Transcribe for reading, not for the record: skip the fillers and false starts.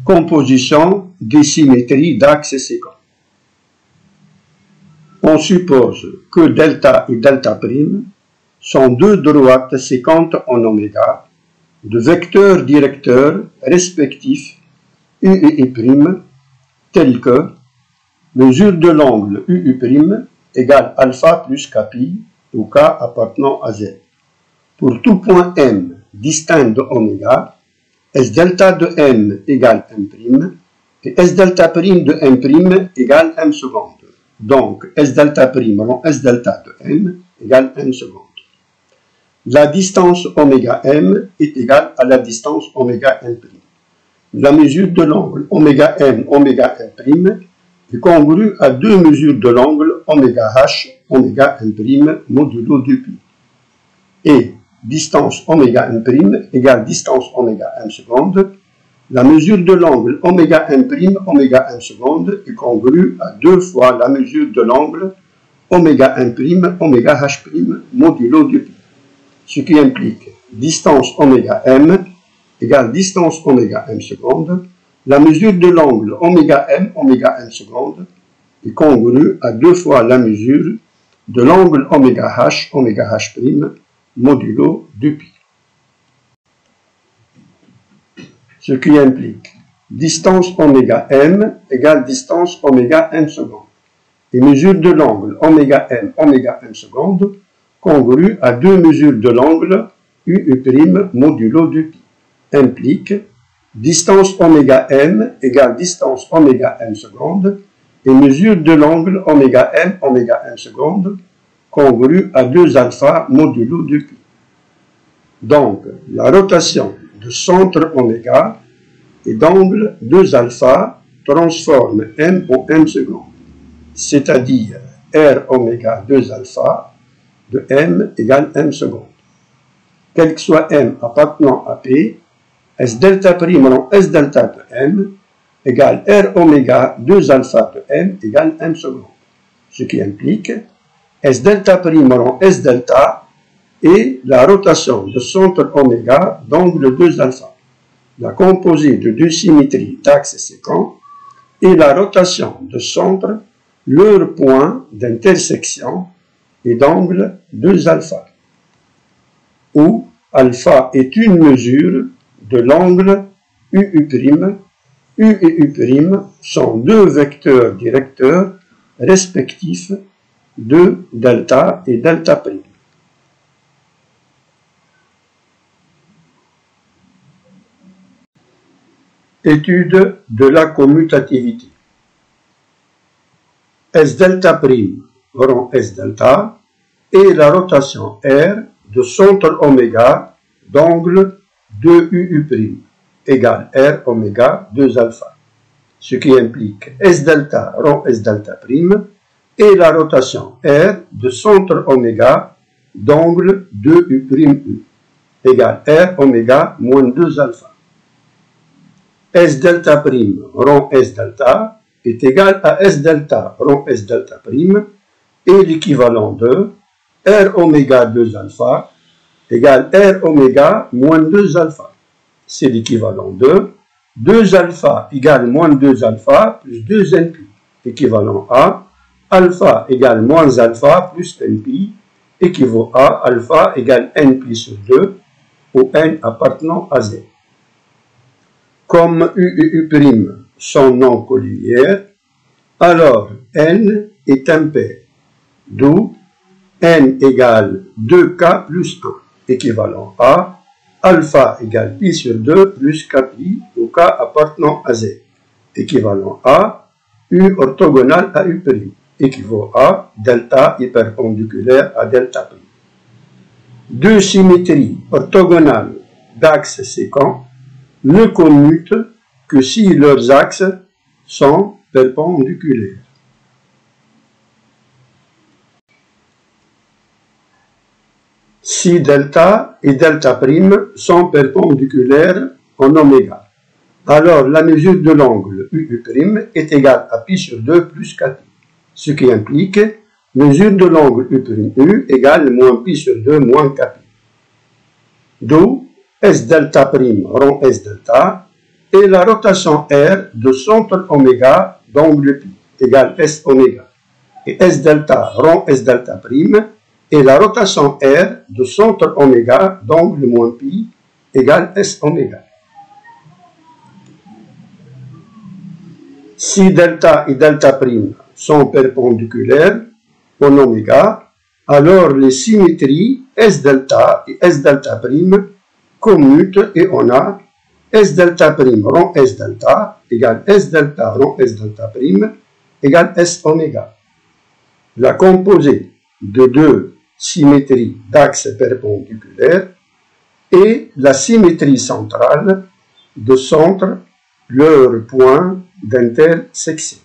Composition des symétries d'axes séquents. On suppose que delta et delta prime sont deux droites séquentes en oméga de vecteurs directeurs respectifs U et I' tels que mesure de l'angle UU' égale alpha plus kpi ou k appartenant à z. Pour tout point M distinct de oméga, S delta de M égale M' et S delta prime de M' égale M seconde. Donc, S delta prime rond S delta de M égale M seconde. La distance oméga M est égale à la distance oméga M'. La mesure de l'angle oméga M M' est congrue à deux mesures de l'angle oméga H oméga M' modulo 2π. Et distance oméga M' égale distance oméga M seconde. La mesure de l'angle oméga M' oméga M seconde est congrue à deux fois la mesure de l'angle oméga M' oméga H' modulo 2π. Ce qui implique distance oméga M égale distance oméga M seconde. La mesure de l'angle oméga M seconde est congrue à deux fois la mesure de l'angle oméga H modulo 2π. Ce qui implique distance oméga M égale distance oméga M seconde. Et mesure de l'angle oméga M seconde congrue à deux mesures de l'angle UU' modulo 2π. Implique distance oméga M égale distance oméga M seconde et mesure de l'angle oméga M seconde congrue à 2 alpha modulo 2π. Donc, la rotation de centre oméga et d'angle 2 alpha transforme M en M seconde, c'est-à-dire R oméga 2 alpha de M égale M seconde. Quel que soit M appartenant à P, S delta prime rond S delta de M égale R oméga 2 alpha de M égale M seconde. Ce qui implique S delta prime rond S delta et la rotation de centre oméga d'angle 2 alpha, la composée de deux symétries d'axes séquents et la rotation de centre, leur point d'intersection et d'angle 2 alpha, où alpha est une mesure de l'angle UU'. U et U' sont deux vecteurs directeurs respectifs de delta et delta prime. Étude de la commutativité. S delta prime rond S delta et la rotation R de centre oméga d'angle 2UU' égale R oméga 2 alpha, ce qui implique S delta rond S delta prime et la rotation R de centre oméga d'angle 2U' égale R oméga moins 2 alpha. S delta prime rond S delta est égal à S delta rond S delta prime et l'équivalent de R oméga 2 alpha égale R oméga moins 2 alpha. C'est l'équivalent de 2 alpha égale moins 2 alpha plus 2 nπ, équivalent à alpha égale moins alpha plus nπ, équivaut à alpha égale nπ sur 2, où n appartenant à z. Comme U et U' sont non collinéaires, alors n est impair, d'où n égale 2k plus 1, équivalent à alpha égale pi sur 2 plus kpi, ou k appartenant à z, équivalent à U orthogonal à U', équivaut à delta hyperpendiculaire à delta prime. Deux symétries orthogonales d'axes séquents ne commutent que si leurs axes sont perpendiculaires. Si delta et delta prime sont perpendiculaires en oméga, alors la mesure de l'angle UU' est égale à pi sur 2 plus kpi, ce qui implique mesure de l'angle U' égale moins pi sur 2 moins kpi. D'où S delta prime rond S delta et la rotation R de centre oméga d'angle pi égale S oméga. Et S delta rond S delta prime et la rotation R de centre oméga d'angle moins pi égale S oméga. Si delta et delta prime sont perpendiculaires en oméga, alors les symétries S delta et S delta prime commutent et on a S delta prime rond S delta égale S delta rond S delta prime égale S oméga. La composée de deux symétries d'axes perpendiculaires et la symétrie centrale de centre leur point d'intersection.